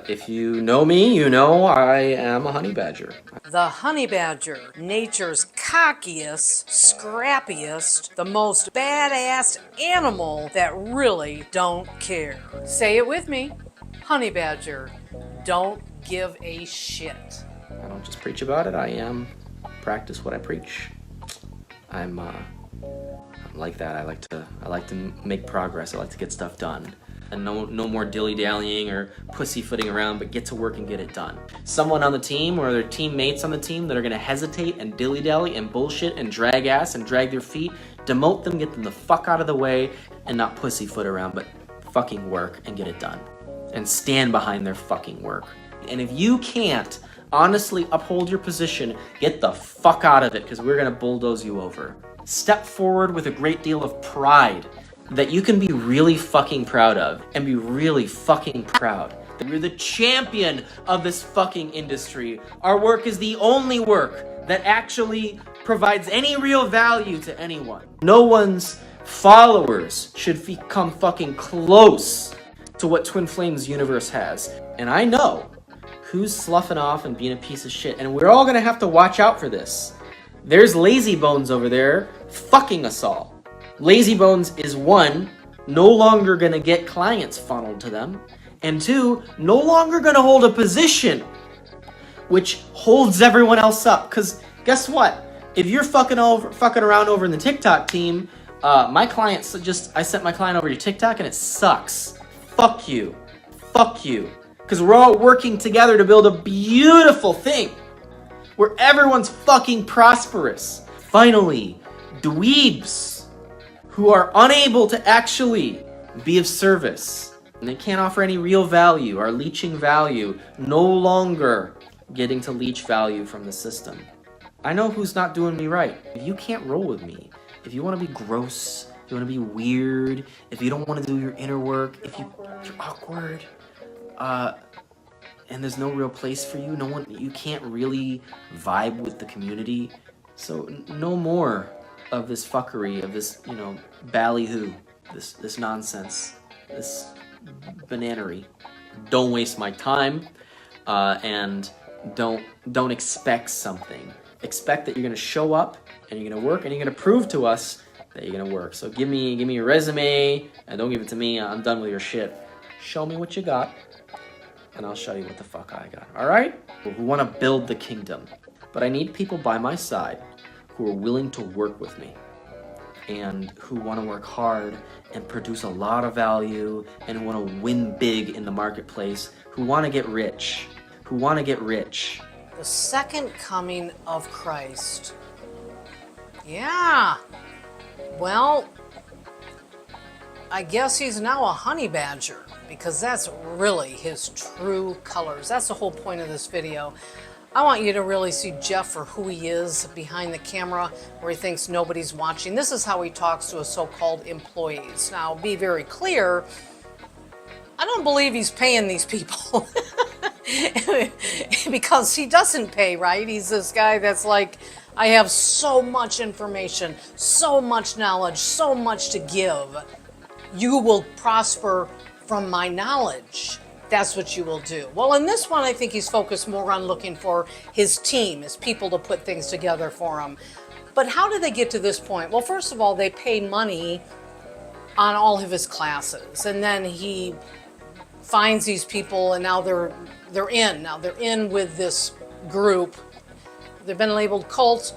If you know me, you know I am a honey badger. The honey badger, nature's cockiest, scrappiest, the most badass animal that really don't care. Say it with me. Honey badger, don't give a shit. I don't just preach about it, I practice what I preach. I'm like that. I like to make progress. I like to get stuff done. And no more dilly-dallying or pussyfooting around, but get to work and get it done. Someone on the team or their teammates on the team that are gonna hesitate and dilly-dally and bullshit and drag ass and drag their feet, demote them, get them the fuck out of the way, and not pussyfoot around, but fucking work and get it done. And stand behind their fucking work. And if you can't honestly uphold your position, get the fuck out of it, because we're gonna bulldoze you over. Step forward with a great deal of pride that you can be really fucking proud of, and be really fucking proud that we're the champion of this fucking industry. Our work is the only work that actually provides any real value to anyone. No one's followers should come fucking close to what Twin Flames universe has. And I know who's sloughing off and being a piece of shit, and we're all gonna have to watch out for this. There's Lazy Bones over there fucking us all. Lazy Bones is one, no longer gonna get clients funneled to them, and two, no longer gonna hold a position which holds everyone else up. Cause guess what? If you're fucking around over in the TikTok team, I sent my client over to TikTok and it sucks. Fuck you. Fuck you. Cause we're all working together to build a beautiful thing where everyone's fucking prosperous. Finally, dweebs who are unable to actually be of service and they can't offer any real value, are leeching value, no longer getting to leech value from the system. I know who's not doing me right. If you can't roll with me, if you want to be gross, if you want to be weird, if you don't want to do your inner work, if you're awkward, and there's no real place for you, you can't really vibe with the community, so no more of this fuckery, of this, ballyhoo, this nonsense, this bananery. Don't waste my time, and don't expect something. Expect that you're gonna show up and you're gonna work and you're gonna prove to us that you're gonna work. So give me your resume and don't give it to me. I'm done with your shit. Show me what you got, and I'll show you what the fuck I got. All right? We want to build the kingdom, but I need people by my side who are willing to work with me and who want to work hard and produce a lot of value and who want to win big in the marketplace, who want to get rich, The second coming of Christ. Yeah. Well, I guess he's now a honey badger, because that's really his true colors. That's the whole point of this video. I want you to really see Jeff for who he is behind the camera, where he thinks nobody's watching. This is how he talks to his so-called employees. Now, be very clear, I don't believe he's paying these people because he doesn't pay, right? He's this guy that's like, I have so much information, so much knowledge, so much to give. You will prosper from my knowledge. That's what you will do. Well, in this one, I think he's focused more on looking for his team, his people to put things together for him. But how did they get to this point? Well, first of all, they pay money on all of his classes, and then he finds these people, and now they're in. Now they're in with this group. They've been labeled cult,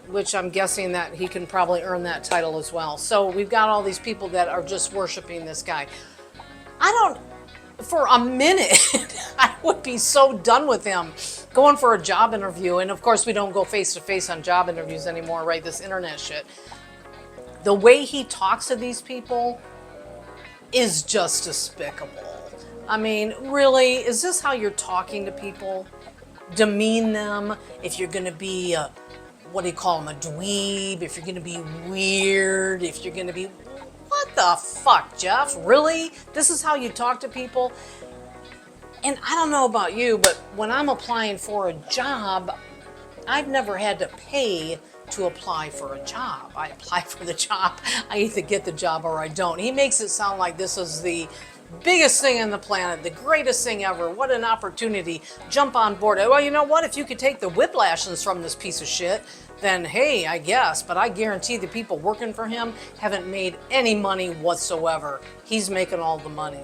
which I'm guessing that he can probably earn that title as well. So we've got all these people that are just worshiping this guy. For a minute, I would be so done with him going for a job interview. And of course, we don't go face-to-face on job interviews anymore, right? This internet shit. The way he talks to these people is just despicable. I mean, really, is this how you're talking to people? Demean them? If you're going to be, what do you call them, a dweeb? If you're going to be weird? If you're going to be... What the fuck, Jeff? Really? This is how you talk to people? And I don't know about you, but when I'm applying for a job, I've never had to pay to apply for a job. I apply for the job. I either get the job or I don't. He makes it sound like this is the biggest thing on the planet, the greatest thing ever. What an opportunity. Jump on board. Well, you know what? If you could take the whiplashes from this piece of shit, then hey, I guess. But I guarantee the people working for him haven't made any money whatsoever. He's making all the money.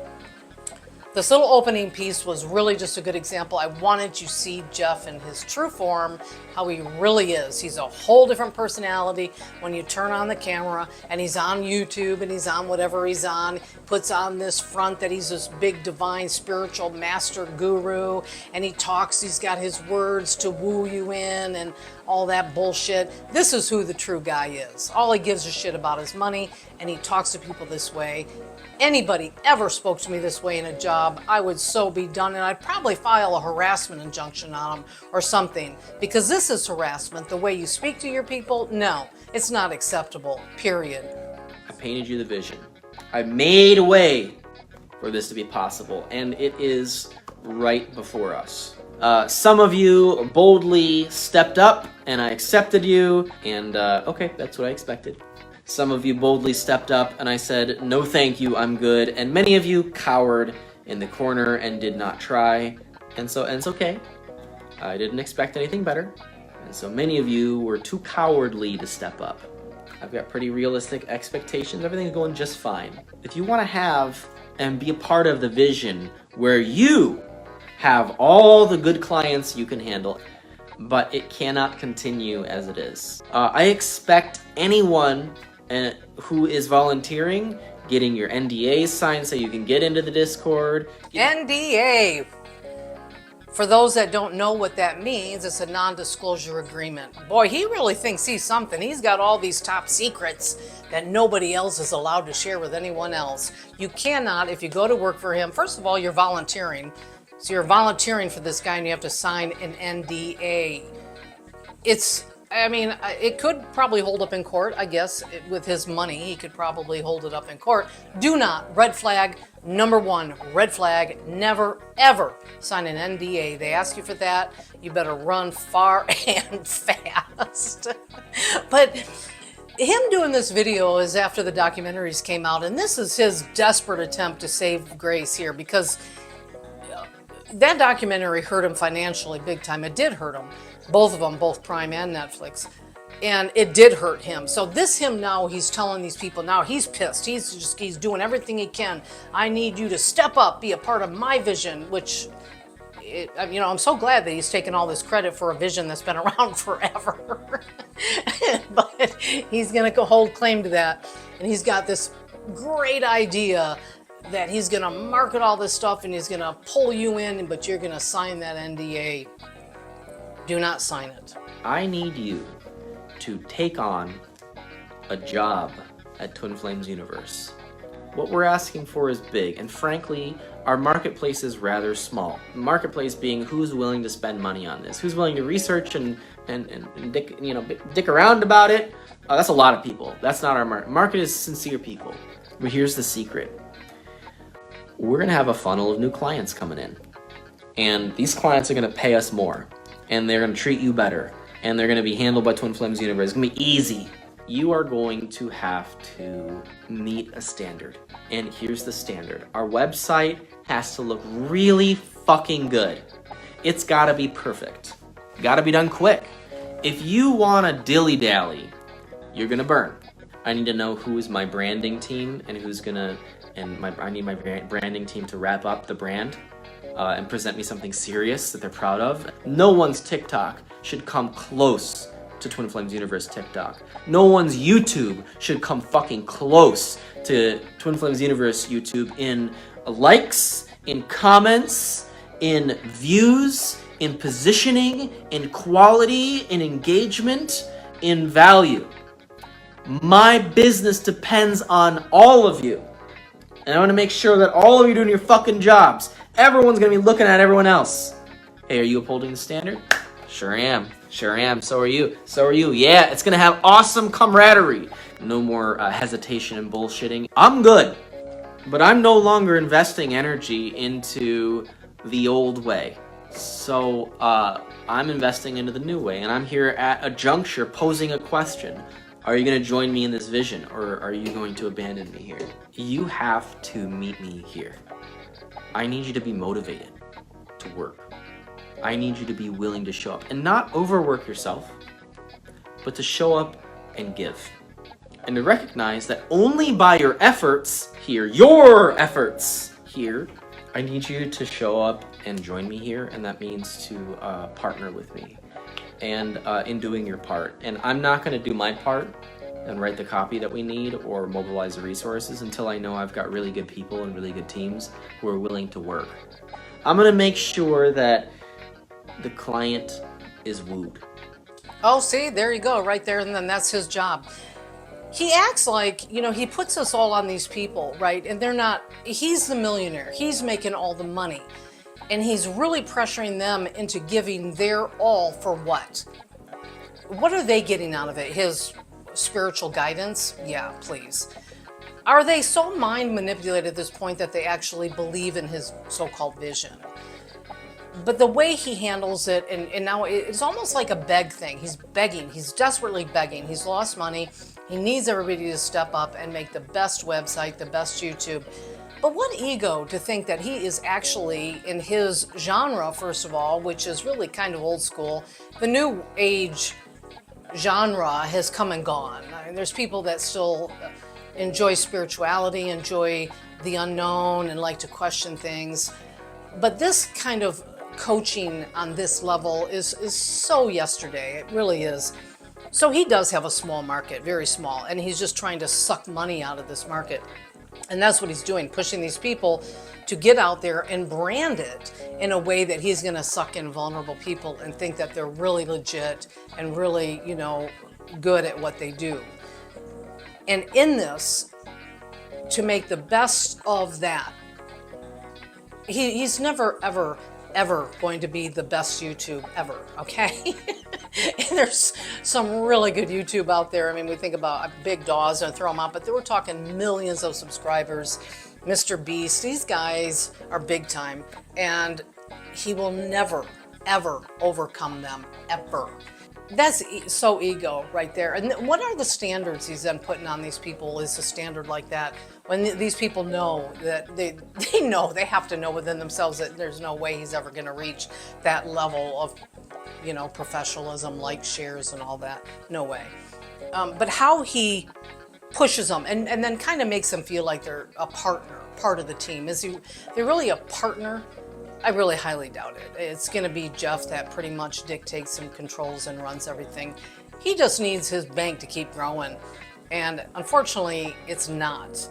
This little opening piece was really just a good example. I wanted you to see Jeff in his true form, how he really is. He's a whole different personality when you turn on the camera, and he's on YouTube and he's on whatever he's on. Puts on this front that he's this big divine spiritual master guru, and he talks, he's got his words to woo you in and all that bullshit. This is who the true guy is. All he gives a shit about is money, and he talks to people this way. Anybody ever spoke to me this way in a job, I would so be done, and I'd probably file a harassment injunction on them or something, because this is harassment. The way you speak to your people, no, it's not acceptable, period. I painted you the vision. I made a way for this to be possible, and it is right before us. Some of you boldly stepped up, and I accepted you, and okay, that's what I expected. Some of you boldly stepped up, and I said, no thank you, I'm good. And many of you cowered in the corner and did not try. And it's okay. I didn't expect anything better. And so many of you were too cowardly to step up. I've got pretty realistic expectations. Everything's going just fine. If you want to have and be a part of the vision where you have all the good clients you can handle, but it cannot continue as it is. I expect anyone who is volunteering, getting your NDAs signed so you can get into the Discord. NDA. For those that don't know what that means, it's a non-disclosure agreement. Boy, he really thinks he's something. He's got all these top secrets that nobody else is allowed to share with anyone else. You cannot, if you go to work for him, first of all, you're volunteering. So you're volunteering for this guy and you have to sign an NDA. It could probably hold up in court, I guess. With his money, he could probably hold it up in court. Do not, red flag, number one, red flag, never, ever sign an NDA. They ask you for that, you better run far and fast. But him doing this video is after the documentaries came out, and this is his desperate attempt to save Grace here, because that documentary hurt him financially big time. It did hurt him. Both of them, both Prime and Netflix. And it did hurt him. So him now, he's telling these people now, he's pissed. He's doing everything he can. I need you to step up, be a part of my vision, which, I'm so glad that he's taken all this credit for a vision that's been around forever. But he's going to hold claim to that. And he's got this great idea that he's going to market all this stuff and he's going to pull you in, but you're going to sign that NDA. Do not sign it. I need you to take on a job at Twin Flames Universe. What we're asking for is big, and frankly, our marketplace is rather small. Marketplace being who's willing to spend money on this, who's willing to research and dick around about it. That's a lot of people. That's not our market. Market is sincere people. But here's the secret. We're gonna have a funnel of new clients coming in, and these clients are gonna pay us more, and they're gonna treat you better, and they're gonna be handled by Twin Flames Universe. It's gonna be easy. You are going to have to meet a standard, and here's the standard. Our website has to look really fucking good. It's gotta be perfect. Gotta be done quick. If you wanna dilly-dally, you're gonna burn. I need to know who is my branding team and who's gonna, I need my branding team to wrap up the brand and present me something serious that they're proud of. No one's TikTok should come close to Twin Flames Universe TikTok. No one's YouTube should come fucking close to Twin Flames Universe YouTube in likes, in comments, in views, in positioning, in quality, in engagement, in value. My business depends on all of you. And I want to make sure that all of you doing your fucking jobs, everyone's going to be looking at everyone else. Hey, are you upholding the standard? Sure am. Sure am. So are you. So are you. Yeah, it's going to have awesome camaraderie. No more hesitation and bullshitting. I'm good. But I'm no longer investing energy into the old way. So I'm investing into the new way. And I'm here at a juncture posing a question. Are you going to join me in this vision, or are you going to abandon me here? You have to meet me here. I need you to be motivated to work. I need you to be willing to show up and not overwork yourself, but to show up and give. And to recognize that only by your efforts here, your efforts here, I need you to show up and join me here, and that means to partner with me and in doing your part. And I'm not going to do my part and write the copy that we need or mobilize the resources until I know I've got really good people and really good teams who are willing to work. I'm going to make sure that the client is wooed. Oh, see, there you go, right there, and then that's his job. He acts like, he puts us all on these people, right? And they're not, he's the millionaire. He's making all the money. And he's really pressuring them into giving their all for what? What are they getting out of it? His spiritual guidance? Yeah, please. Are they so mind manipulated at this point that they actually believe in his so-called vision? But the way he handles it, and now it's almost like a beg thing. He's begging. He's desperately begging. He's lost money. He needs everybody to step up and make the best website, the best YouTube. But what ego to think that he is actually in his genre, first of all, which is really kind of old school. The new age genre has come and gone. I mean, there's people that still enjoy spirituality, enjoy the unknown, and like to question things. But this kind of coaching on this level is so yesterday. It really is. So he does have a small market, very small, and he's just trying to suck money out of this market. And that's what he's doing, pushing these people to get out there and brand it in a way that he's going to suck in vulnerable people and think that they're really legit and really, good at what they do. And in this, to make the best of that, he's never, ever going to be the best YouTube ever, okay? And there's some really good YouTube out there. I mean, we think about Big Daws and throw them out, but they were talking millions of subscribers. Mr. Beast, these guys are big time, and he will never, ever overcome them, ever. That's so ego right there. And what are the standards he's then putting on these people? Is a standard like that when these people know that they know, they have to know within themselves that there's no way he's ever going to reach that level of, professionalism, like shares and all that. No way. But how he pushes them and then kind of makes them feel like they're a partner, part of the team. They're really a partner? I really highly doubt it. It's going to be Jeff that pretty much dictates and controls and runs everything. He just needs his bank to keep growing. And unfortunately, it's not.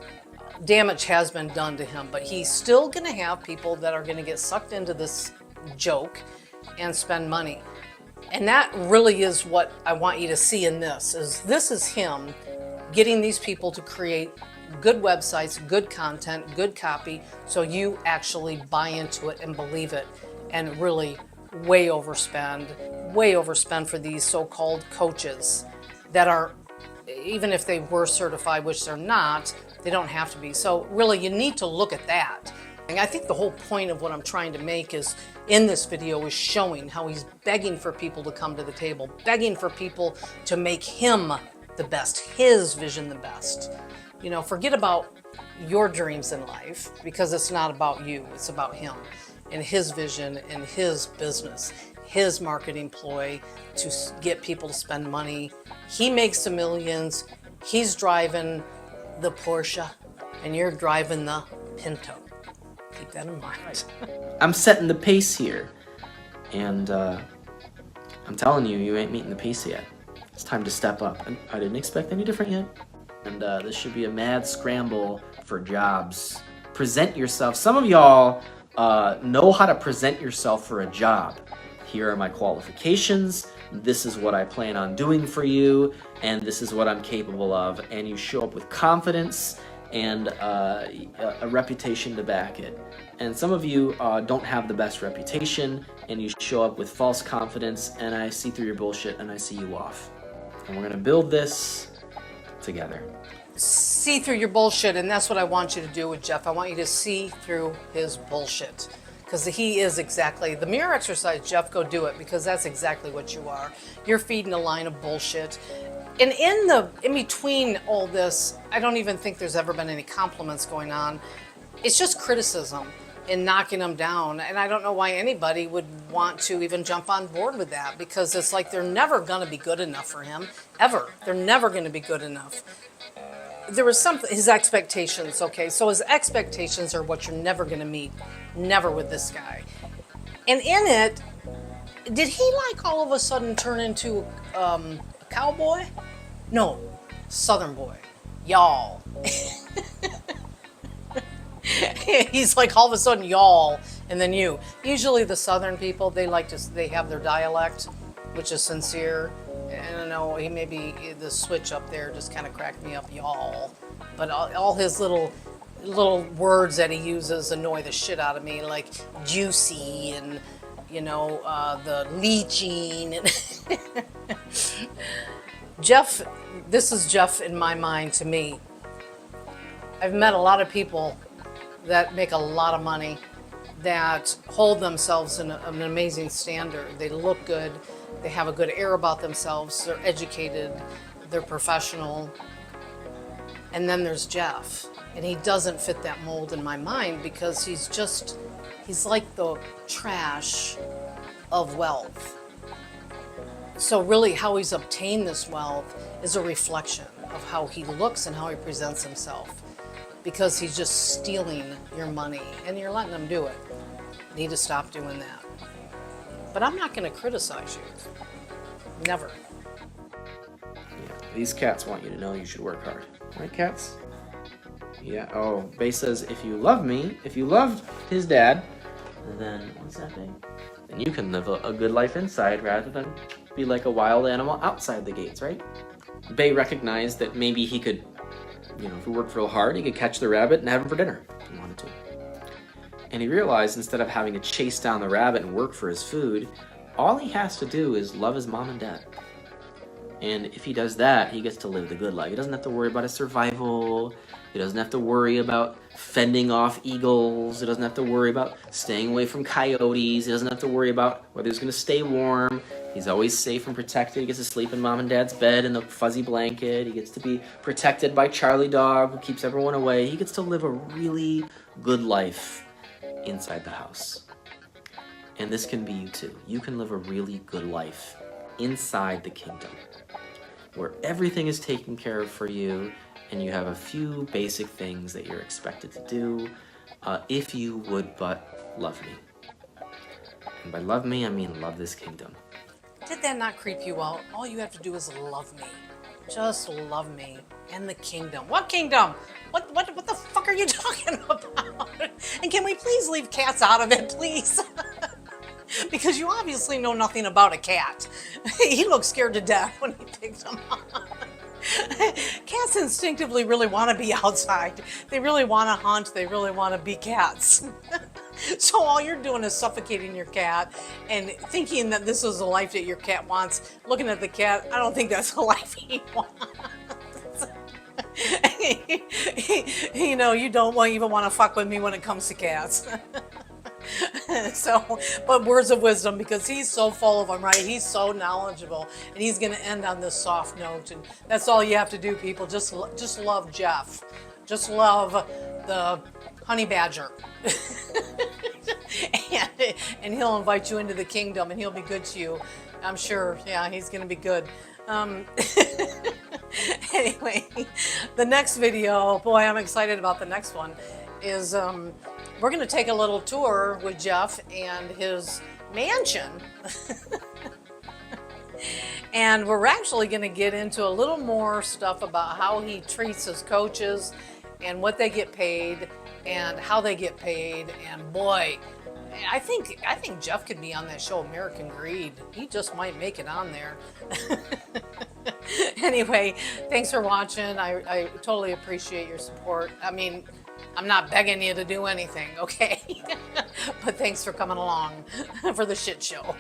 Damage has been done to him, but he's still going to have people that are going to get sucked into this joke and spend money. And that really is what I want you to see in this is him getting these people to create good websites, good content, good copy, so you actually buy into it and believe it and really way overspend for these so-called coaches that are, even if they were certified, which they're not, they don't have to be. So really, you need to look at that. And I think the whole point of what I'm trying to make is in this video is showing how he's begging for people to come to the table, begging for people to make him the best, his vision the best. Forget about your dreams in life because it's not about you, it's about him and his vision and his business, his marketing ploy to get people to spend money. He makes the millions, he's driving the Porsche and you're driving the Pinto. Keep that in mind. I'm setting the pace here, and I'm telling you, you ain't meeting the pace yet. It's time to step up. And I didn't expect any different yet. And this should be a mad scramble for jobs. Present yourself. Some of y'all know how to present yourself for a job. Here are my qualifications. This is what I plan on doing for you, and this is what I'm capable of. And you show up with confidence and a reputation to back it. And some of you don't have the best reputation, and you show up with false confidence, and I see through your bullshit, and I see you off. And we're gonna build this together. See through your bullshit, and that's what I want you to do with Jeff. I want you to see through his bullshit, because he is exactly the mirror exercise. Jeff, go do it, because that's exactly what you are. You're feeding a line of bullshit. And in between all this, I don't even think there's ever been any compliments going on. It's just criticism. and knocking them down. And I don't know why anybody would want to even jump on board with that, because it's like they're never going to be good enough for him, ever. They're never going to be good enough. There was something, his expectations, okay? So his expectations are what you're never going to meet, never with this guy. And in it, did he like all of a sudden turn into a cowboy? No, Southern boy, y'all. He's like all of a sudden y'all, and then you. Usually the Southern people, they have their dialect, which is sincere. I don't know, he maybe the switch up there just kind of cracked me up, y'all. But all his little words that he uses annoy the shit out of me, like juicy and the leeching. Jeff, this is Jeff in my mind to me. I've met a lot of people that make a lot of money, that hold themselves in an amazing standard. They look good, they have a good air about themselves, they're educated, they're professional. And then there's Jeff, and he doesn't fit that mold in my mind, because he's like the trash of wealth. So really how he's obtained this wealth is a reflection of how he looks and how he presents himself, because he's just stealing your money and you're letting him do it. You need to stop doing that. But I'm not going to criticize you. Never. Yeah, these cats want you to know you should work hard. Right, cats? Yeah. Oh, Bay says, if you love me, if you loved his dad, then what's that thing? Then you can live a good life inside rather than be like a wild animal outside the gates, right? Bay recognized that maybe he could, if he worked real hard, he could catch the rabbit and have him for dinner if he wanted to. And he realized instead of having to chase down the rabbit and work for his food, all he has to do is love his mom and dad. And if he does that, he gets to live the good life. He doesn't have to worry about his survival. He doesn't have to worry about fending off eagles. He doesn't have to worry about staying away from coyotes. He doesn't have to worry about whether he's going to stay warm. He's always safe and protected. He gets to sleep in mom and dad's bed in the fuzzy blanket. He gets to be protected by Charlie Dog, who keeps everyone away. He gets to live a really good life inside the house. And this can be you too. You can live a really good life inside the kingdom, where everything is taken care of for you, and you have a few basic things that you're expected to do, if you would but love me. And by love me, I mean love this kingdom. Did that not creep you out? All you have to do is love me. Just love me and the kingdom. What kingdom? What the fuck are you talking about? And can we please leave cats out of it, please? Because you obviously know nothing about a cat. He looked scared to death when he picked him up. Cats instinctively really want to be outside. They really want to hunt. They really want to be cats. So all you're doing is suffocating your cat and thinking that this is a life that your cat wants. Looking at the cat, I don't think that's a life he wants. You don't even want to fuck with me when it comes to cats. So, but words of wisdom, because he's so full of them, right? He's so knowledgeable, and he's going to end on this soft note. And that's all you have to do, people. Just love Jeff. Just love the honey badger. and he'll invite you into the kingdom, and he'll be good to you. I'm sure. Yeah, he's going to be good. Anyway, the next video, boy, I'm excited about the next one, is we're going to take a little tour with Jeff and his mansion. And we're actually going to get into a little more stuff about how he treats his coaches and what they get paid and how they get paid. And boy, I think Jeff could be on that show American Greed. He just might make it on there. Anyway, thanks for watching. I totally appreciate your support. I mean, I'm not begging you to do anything, okay? But thanks for coming along for the shit show.